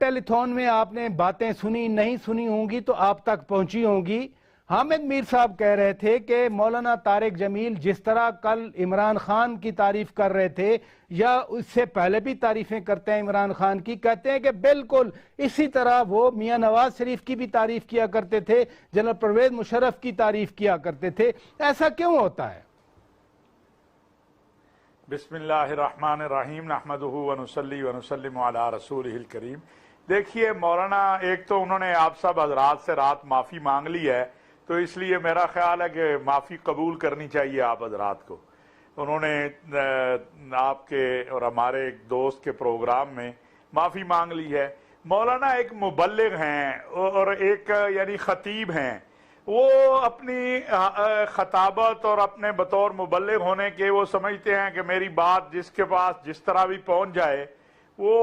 ٹیلی تھون میں آپ نے باتیں سنی نہیں سنی ہوں گی تو آپ تک پہنچی ہوں گی. حامد میر صاحب کہہ رہے تھے کہ مولانا طارق جمیل جس طرح کل عمران خان کی تعریف کر رہے تھے یا اس سے پہلے بھی تعریفیں کرتے ہیں عمران خان کی, کہتے ہیں کہ بالکل اسی طرح وہ میاں نواز شریف کی بھی تعریف کیا کرتے تھے, جنرل پرویز مشرف کی تعریف کیا کرتے تھے. ایسا کیوں ہوتا ہے؟ بسم اللہ الرحمن الرحیم نحمدہ ونصلی ونسلم علی رسولہ الکریم. دیکھیے مولانا, ایک تو انہوں نے آپ سب حضرات سے رات معافی مانگ لی ہے, تو اس لیے میرا خیال ہے کہ معافی قبول کرنی چاہیے آپ حضرات کو. انہوں نے آپ کے اور ہمارے ایک دوست کے پروگرام میں معافی مانگ لی ہے. مولانا ایک مبلغ ہیں اور ایک یعنی خطیب ہیں. وہ اپنی خطابت اور اپنے بطور مبلغ ہونے کے وہ سمجھتے ہیں کہ میری بات جس کے پاس جس طرح بھی پہنچ جائے, وہ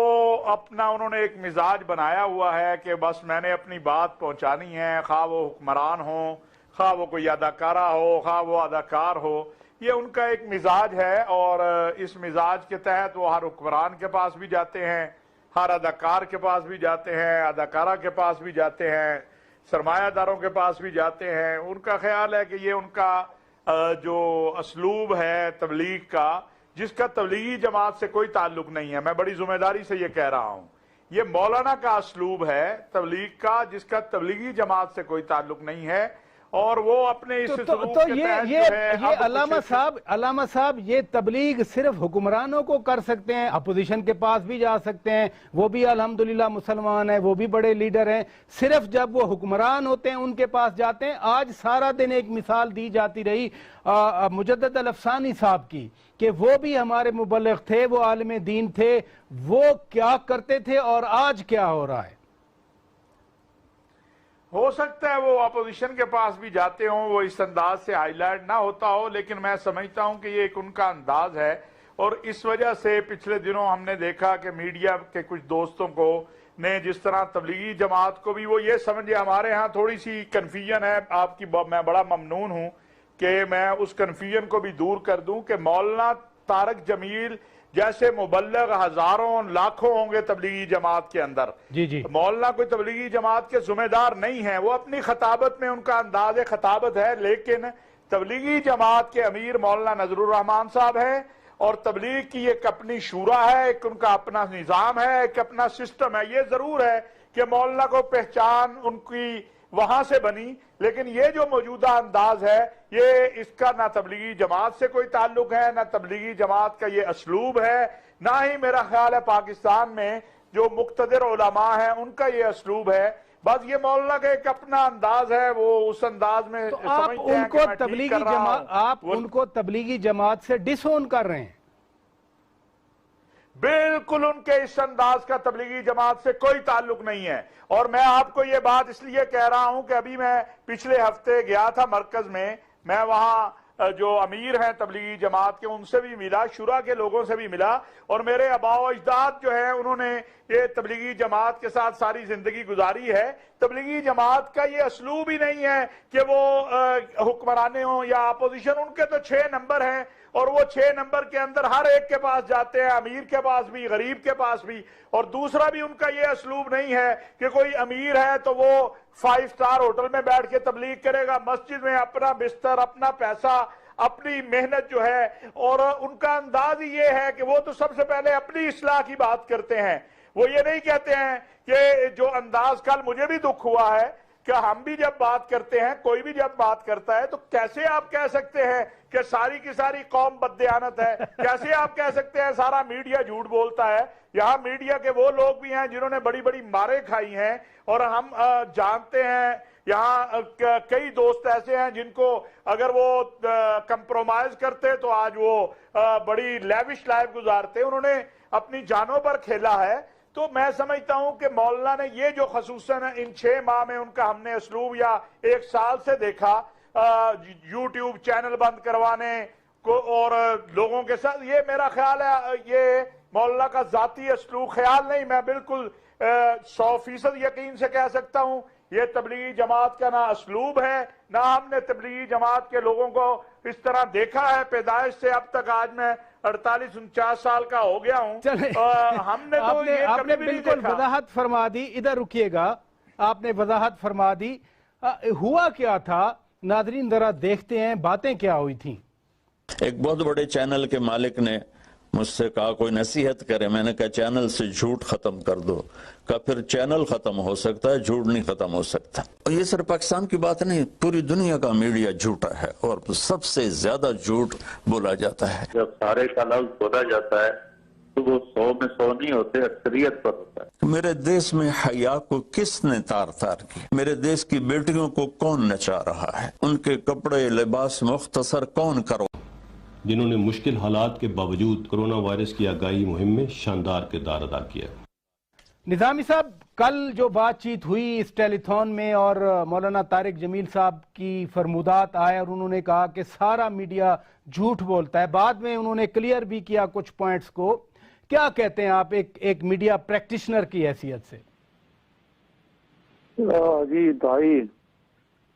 اپنا انہوں نے ایک مزاج بنایا ہوا ہے کہ بس میں نے اپنی بات پہنچانی ہے, خواہ وہ حکمران ہو, خواہ وہ کوئی اداکارہ ہو, خواہ وہ اداکار ہو. یہ ان کا ایک مزاج ہے اور اس مزاج کے تحت وہ ہر حکمران کے پاس بھی جاتے ہیں, ہر اداکار کے پاس بھی جاتے ہیں, اداکارہ کے پاس بھی جاتے ہیں, سرمایہ داروں کے پاس بھی جاتے ہیں. ان کا خیال ہے کہ یہ ان کا جو اسلوب ہے تبلیغ کا, جس کا تبلیغی جماعت سے کوئی تعلق نہیں ہے, میں بڑی ذمہ داری سے یہ کہہ رہا ہوں, یہ مولانا کا اسلوب ہے تبلیغ کا جس کا تبلیغی جماعت سے کوئی تعلق نہیں ہے. اور وہ اپنے اس سلوک کے تحت جو ہے علامہ صاحب یہ تبلیغ صرف حکمرانوں کو کر سکتے ہیں, اپوزیشن کے پاس بھی جا سکتے ہیں, وہ بھی الحمدللہ مسلمان ہیں, وہ بھی بڑے لیڈر ہیں. صرف جب وہ حکمران ہوتے ہیں ان کے پاس جاتے ہیں. آج سارا دن ایک مثال دی جاتی رہی مجدد الافسانی صاحب کی کہ وہ بھی ہمارے مبلغ تھے, وہ عالم دین تھے, وہ کیا کرتے تھے اور آج کیا ہو رہا ہے. ہو سکتا ہے وہ اپوزیشن کے پاس بھی جاتے ہوں, وہ اس انداز سے ہائی لائٹ نہ ہوتا ہو, لیکن میں سمجھتا ہوں کہ یہ ایک ان کا انداز ہے. اور اس وجہ سے پچھلے دنوں ہم نے دیکھا کہ میڈیا کے کچھ دوستوں کو نے جس طرح تبلیغی جماعت کو بھی وہ یہ سمجھے, ہمارے ہاں تھوڑی سی کنفیوژن ہے آپ کی, میں بڑا ممنون ہوں کہ میں اس کنفیوژن کو بھی دور کر دوں کہ مولانا طارق جمیل جیسے مبلغ ہزاروں لاکھوں ہوں گے تبلیغی جماعت کے اندر. مولانا کوئی تبلیغی جماعت کے ذمہ دار نہیں ہیں, وہ اپنی خطابت میں ان کا انداز خطابت ہے, لیکن تبلیغی جماعت کے امیر مولانا نذر الرحمان صاحب ہیں اور تبلیغ کی ایک اپنی شورا ہے, ایک ان کا اپنا نظام ہے, ایک اپنا سسٹم ہے. یہ ضرور ہے کہ مولانا کو پہچان ان کی وہاں سے بنی, لیکن یہ جو موجودہ انداز ہے یہ اس کا نہ تبلیغی جماعت سے کوئی تعلق ہے, نہ تبلیغی جماعت کا یہ اسلوب ہے, نہ ہی میرا خیال ہے پاکستان میں جو مقتدر علماء ہیں ان کا یہ اسلوب ہے. بس یہ مولانا کا ایک اپنا انداز ہے, وہ اس انداز میں سمجھتے ہیں کہ میں ٹھیک کر رہا ہوں. آپ ان کو تبلیغی جماعت سے ڈس اون کر رہے ہیں. بالکل ان کے اس انداز کا تبلیغی جماعت سے کوئی تعلق نہیں ہے. اور میں آپ کو یہ بات اس لیے کہہ رہا ہوں کہ ابھی میں پچھلے ہفتے گیا تھا مرکز میں وہاں جو امیر ہیں تبلیغی جماعت کے ان سے بھی ملا, شورا کے لوگوں سے بھی ملا, اور میرے آباء و اجداد جو ہیں انہوں نے یہ تبلیغی جماعت کے ساتھ ساری زندگی گزاری ہے. تبلیغی جماعت کا یہ اسلوب ہی نہیں ہے کہ وہ حکمرانے ہوں یا اپوزیشن, ان کے تو 6 نمبر ہیں اور وہ 6 نمبر کے اندر ہر ایک کے پاس جاتے ہیں, امیر کے پاس بھی, غریب کے پاس بھی. اور دوسرا بھی ان کا یہ اسلوب نہیں ہے کہ کوئی امیر ہے تو وہ 5 سٹار ہوٹل میں بیٹھ کے تبلیغ کرے گا, مسجد میں اپنا بستر, اپنا پیسہ, اپنی محنت جو ہے. اور ان کا انداز ہی یہ ہے کہ وہ تو سب سے پہلے اپنی اصلاح کی بات کرتے ہیں. وہ یہ نہیں کہتے ہیں کہ جو انداز کل مجھے بھی دکھ ہوا ہے کہ ہم بھی جب بات کرتے ہیں, کوئی بھی جب بات کرتا ہے تو کیسے آپ کہہ سکتے ہیں کہ ساری کی ساری قوم بددیانت ہے, کیسے آپ کہہ سکتے ہیں سارا میڈیا جھوٹ بولتا ہے. یہاں میڈیا کے وہ لوگ بھی ہیں جنہوں نے بڑی بڑی ماریں کھائی ہیں, اور ہم جانتے ہیں یہاں کئی دوست ایسے ہیں جن کو اگر وہ کمپرومائز کرتے تو آج وہ بڑی لیوش لائف گزارتے. انہوں نے اپنی جانوں پر کھیلا ہے. تو میں سمجھتا ہوں کہ مولانا نے یہ جو خصوصاً ان 6 ماہ میں ان کا ہم نے اسلوب یا 1 سال سے دیکھا, یوٹیوب چینل بند کروانے کو اور لوگوں کے ساتھ, یہ میرا خیال ہے یہ مولانا کا ذاتی اسلوب خیال نہیں, میں بالکل 100% یقین سے کہہ سکتا ہوں یہ تبلیغی جماعت کا نہ اسلوب ہے, نہ ہم نے تبلیغی جماعت کے لوگوں کو اس طرح دیکھا ہے پیدائش سے اب تک. آج میں 48-49 سال کا ہو گیا ہوں. ہم نے تو یہ آپ کبھی نے بھی نہیں بالکل دیکھا. وضاحت فرما دی. ادھر رکیے گا, آپ نے وضاحت فرما دی. ہوا کیا تھا ناظرین ذرا دیکھتے ہیں باتیں کیا ہوئی تھیں. ایک بہت بڑے چینل کے مالک نے مجھ سے کہا کوئی نصیحت کرے. میں نے کہا چینل سے جھوٹ ختم کر دو. کہا پھر چینل ختم ہو سکتا ہے, جھوٹ نہیں ختم ہو سکتا. اور یہ صرف پاکستان کی بات نہیں, پوری دنیا کا میڈیا جھوٹا ہے اور سب سے زیادہ جھوٹ بولا جاتا ہے. جب سارے کا لفظ بولا جاتا ہے تو وہ 100 میں 100 نہیں ہوتے, اکثریت پر ہوتا ہے. میرے دیش میں حیا کو کس نے تار تار کی؟ میرے دیش کی بیٹیوں کو کون نچا رہا ہے؟ ان کے کپڑے لباس مختصر کون کروا؟ جنہوں نے مشکل حالات کے باوجود کرونا وائرس کی آگاہی مہم میں شاندار کردار ادا کیا. نظامی صاحب, کل جو بات چیت ہوئی اس ٹیلی تھون میں اور مولانا طارق جمیل صاحب کی فرمودات آئے اور انہوں نے کہا کہ سارا میڈیا جھوٹ بولتا ہے. بعد میں انہوں نے کلیئر بھی کیا کچھ پوائنٹس کو. کیا کہتے ہیں آپ ایک میڈیا پریکٹیشنر کی حیثیت سے؟ جی دائی,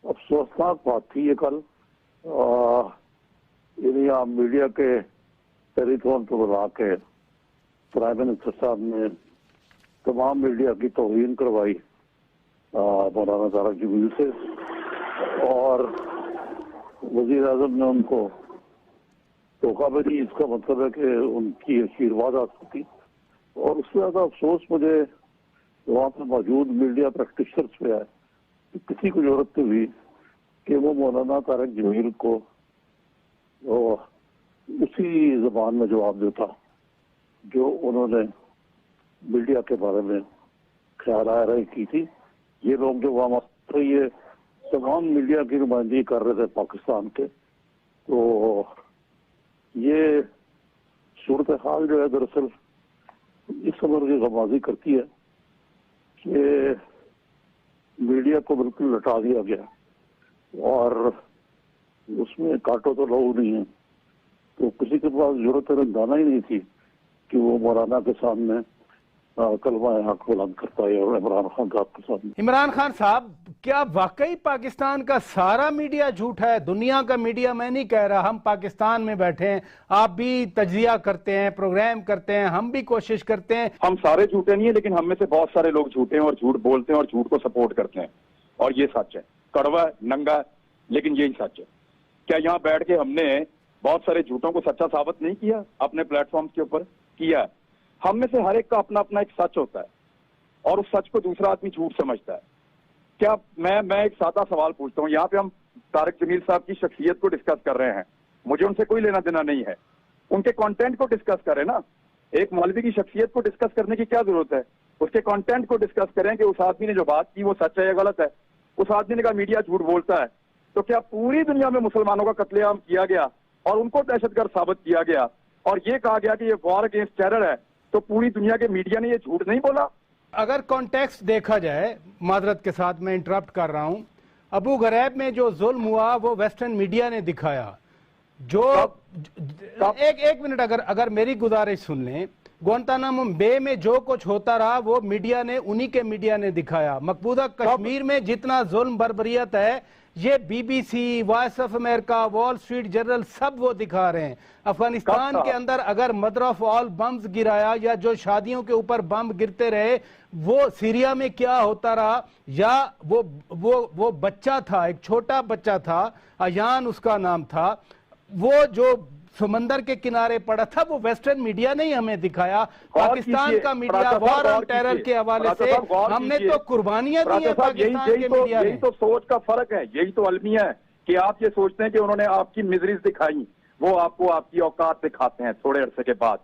افسوسناک بات تھی یہ کل. یعنی آپ میڈیا کے ٹیلی تھون پر بلا کے پرائم منسٹر صاحب نے تمام میڈیا کی توہین کروائی مولانا طارق جمیل سے, اور وزیر اعظم نے ان کو دھوکہ بھی دی. اس کا مطلب ہے کہ ان کی آشیرواد حاصل کی. اور اس سے زیادہ افسوس مجھے وہاں پہ موجود میڈیا پریکٹیشنرز پہ ہے کہ کسی کو ضرورت نہیں ہوئی کہ وہ مولانا طارق جمیل کو اسی زبان میں جواب دیتا جو انہوں نے میڈیا کے بارے میں خیال آرائی کی تھی. یہ لوگ جو وہاں یہ تمام میڈیا کی نمائندگی کر رہے تھے پاکستان کے, تو یہ صورتحال جو ہے دراصل اس عمر کی غمازی کرتی ہے کہ میڈیا کو بالکل لٹا دیا گیا اور اس میں کاٹو تو لہو نہیں ہے. تو کسی کے پاس ضرورت رنگانا ہی نہیں تھی کہ وہ مولانا کے سامنے کلمہ حق بلند کرتا ہے, اور عمران خان صاحب کے سامنے. عمران خان صاحب, کیا واقعی پاکستان کا سارا میڈیا جھوٹ ہے؟ دنیا کا میڈیا میں نہیں کہہ رہا, ہم پاکستان میں بیٹھے ہیں, آپ بھی تجزیہ کرتے ہیں, پروگرام کرتے ہیں, ہم بھی کوشش کرتے ہیں. ہم سارے جھوٹے نہیں ہیں, لیکن ہم میں سے بہت سارے لوگ جھوٹے ہیں اور جھوٹ بولتے ہیں اور جھوٹ کو سپورٹ کرتے ہیں, اور یہ سچ ہے. کڑوا ننگا, لیکن یہی سچ ہے. کیا یہاں بیٹھ کے ہم نے بہت سارے جھوٹوں کو سچا ثابت نہیں کیا اپنے پلیٹ فارمز کے اوپر؟ کیا. ہم میں سے ہر ایک کا اپنا اپنا ایک سچ ہوتا ہے, اور اس سچ کو دوسرا آدمی جھوٹ سمجھتا ہے. کیا میں ایک سادہ سوال پوچھتا ہوں, یہاں پہ ہم طارق جمیل صاحب کی شخصیت کو ڈسکس کر رہے ہیں, مجھے ان سے کوئی لینا دینا نہیں ہے, ان کے کانٹینٹ کو ڈسکس کریں نا. ایک مولوی کی شخصیت کو ڈسکس کرنے کی کیا ضرورت ہے؟ اس کے کانٹینٹ کو ڈسکس کریں کہ اس آدمی نے جو بات کی وہ سچ ہے یا غلط ہے. اس آدمی نے کہا میڈیا جھوٹ بولتا ہے, تو کیا پوری دنیا میں مسلمانوں کا قتل عام کیا گیا اور ان کو دہشت گرد ثابت کیا گیا اور یہ کہا گیا کہ یہ وار اگینسٹ ٹیرر ہے, تو پوری دنیا کے میڈیا نے یہ جھوٹ نہیں بولا؟ اگر کانٹیکسٹ دیکھا جائے, معذرت کے ساتھ میں انٹرپٹ کر رہا ہوں, ابو غریب میں جو ظلم ہوا وہ ویسٹرن میڈیا نے دکھایا. جو ایک منٹ اگر میری گزارش سن لیں, گوانتانامو بے میں جو کچھ ہوتا رہا وہ میڈیا نے, انہی کے میڈیا نے دکھایا. مقبوضہ کشمیر میں جتنا ظلم بربریت ہے یہ B B C, Voice of America, Wall Street general سب وہ دکھا رہے ہیں. افغانستان کے اندر اگر مدر آف آل بمز گرایا یا جو شادیوں کے اوپر بم گرتے رہے, وہ سیریا میں کیا ہوتا رہا, یا وہ بچہ تھا, ایک چھوٹا بچہ تھا, ایان اس کا نام تھا, وہ جو سمندر کے کنارے پڑا تھا, وہ ویسٹرن میڈیا نے ہی ہمیں دکھایا. پاکستان کا میڈیا وار آن ٹیرر کے حوالے سے ہم نے تو قربانیاں دی ہیں پاکستان کے میڈیا نے. یہی تو سوچ کا فرق ہے, یہی تو المیہ ہے کہ آپ یہ سوچتے ہیں کہ انہوں نے آپ کی مزریز دکھائی, وہ آپ کو آپ کی اوقات دکھاتے ہیں تھوڑے عرصے کے بعد.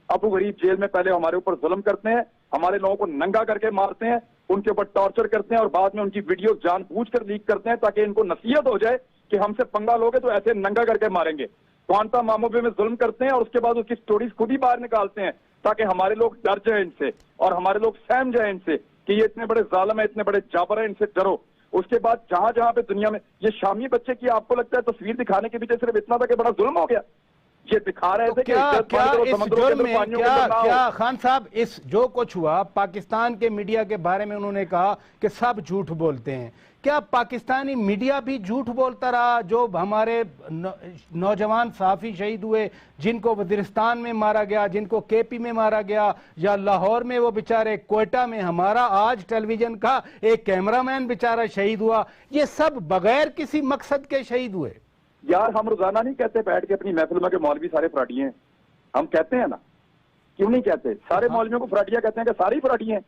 ابو غریب جیل میں پہلے ہمارے اوپر ظلم کرتے ہیں, ہمارے لوگوں کو ننگا کر کے مارتے ہیں, ان کے اوپر ٹارچر کرتے ہیں, اور بعد میں ان کی ویڈیوز جان بوجھ کر لیک کرتے ہیں تاکہ ان کو نصیحت ہو جائے کہ ہم سے پنگا لوگے تو ایسے ننگا کر کے ماریں گے. گوانتانامو بے میں ظلم کرتے ہیں اور اس کے بعد اس کی سٹوریز خود ہی باہر نکالتے ہیں تاکہ ہمارے لوگ ڈر جائیں ان سے, اور ہمارے لوگ سہم جائیں ان سے کہ یہ اتنے بڑے ظالم ہیں, اتنے بڑے جابر ہیں, ان سے ڈرو. اس کے بعد جہاں جہاں پہ دنیا میں یہ شامی بچے کی آپ کو لگتا ہے تصویر دکھانے کے پیچھے صرف اتنا تھا کہ بڑا ظلم ہو گیا. یہ دکھا رہے تھے کہ کیا اس جرم میں کیا خان صاحب اس جو کچھ ہوا پاکستان کے میڈیا کے بارے میں انہوں نے کہا کہ سب جھوٹ بولتے ہیں، کیا پاکستانی میڈیا بھی جھوٹ بولتا رہا؟ جو ہمارے نوجوان صحافی شہید ہوئے، جن کو وزیرستان میں مارا گیا، جن کو کے پی میں مارا گیا، یا لاہور میں وہ بیچارے، کوئٹہ میں ہمارا آج ٹیلی ویژن کا ایک کیمرہ مین بیچارہ شہید ہوا، یہ سب بغیر کسی مقصد کے شہید ہوئے؟ یار ہم روزانہ نہیں کہتے بیٹھ کے اپنی محفل میں کہ مولوی سارے فراڈی ہیں؟ ہم کہتے ہیں نا، کیوں نہیں کہتے؟ سارے مولویوں کو فراڈیا کہتے ہیں کہ سارے فراڈی ہیں؟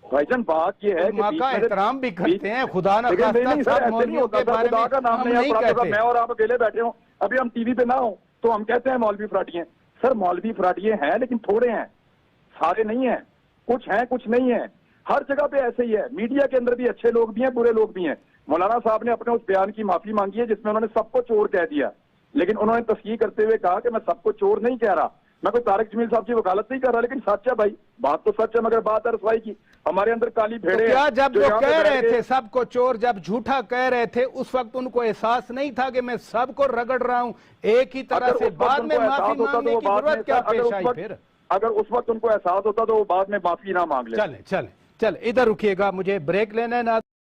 بھائی جان بات یہ ہے کہ کا احترام بھی کرتے ہیں، خدا نہ خواستہ سب مولویوں کے بارے میں ہم نہیں کہتے۔ میں اور آپ اکیلے بیٹھے ہوں، ابھی ہم ٹی وی پہ نہ ہوں تو ہم کہتے ہیں مولوی فراڈی ہیں۔ سر مولوی فراڈی ہیں لیکن تھوڑے ہیں، سارے نہیں ہیں، کچھ ہیں کچھ نہیں ہیں، ہر جگہ پہ ایسے ہی ہے۔ میڈیا کے اندر بھی اچھے لوگ بھی ہیں، برے لوگ بھی ہیں۔ مولانا صاحب نے اپنے اس بیان کی معافی مانگی ہے جس میں انہوں نے سب کو چور کہہ دیا، لیکن انہوں نے تصحیح کرتے ہوئے کہا کہ میں سب کو چور نہیں کہہ رہا، میں کوئی طارق جمیل صاحب کی وکالت نہیں کر رہا، لیکن سچ ہے بھائی، بات تو سچ ہے، مگر بات ہے رسوائی کی۔ ہمارے اندر کالی بھیڑیں ہیں۔ کیا جب وہ کہہ رہے تھے سب کو چور، جب جھوٹا کہہ رہے تھے، اس وقت ان کو احساس نہیں تھا کہ میں سب کو رگڑ رہا ہوں ایک ہی طرح سے؟ بعد میں معافی مانگنے کی ضرورت کیا پیش آئی پھر؟ اگر اس وقت ان کو احساس ہوتا تو وہ بعد میں معافی نہ مانگ لیں۔ چلیں ادھر رکیے گا، مجھے بریک لینا ہے۔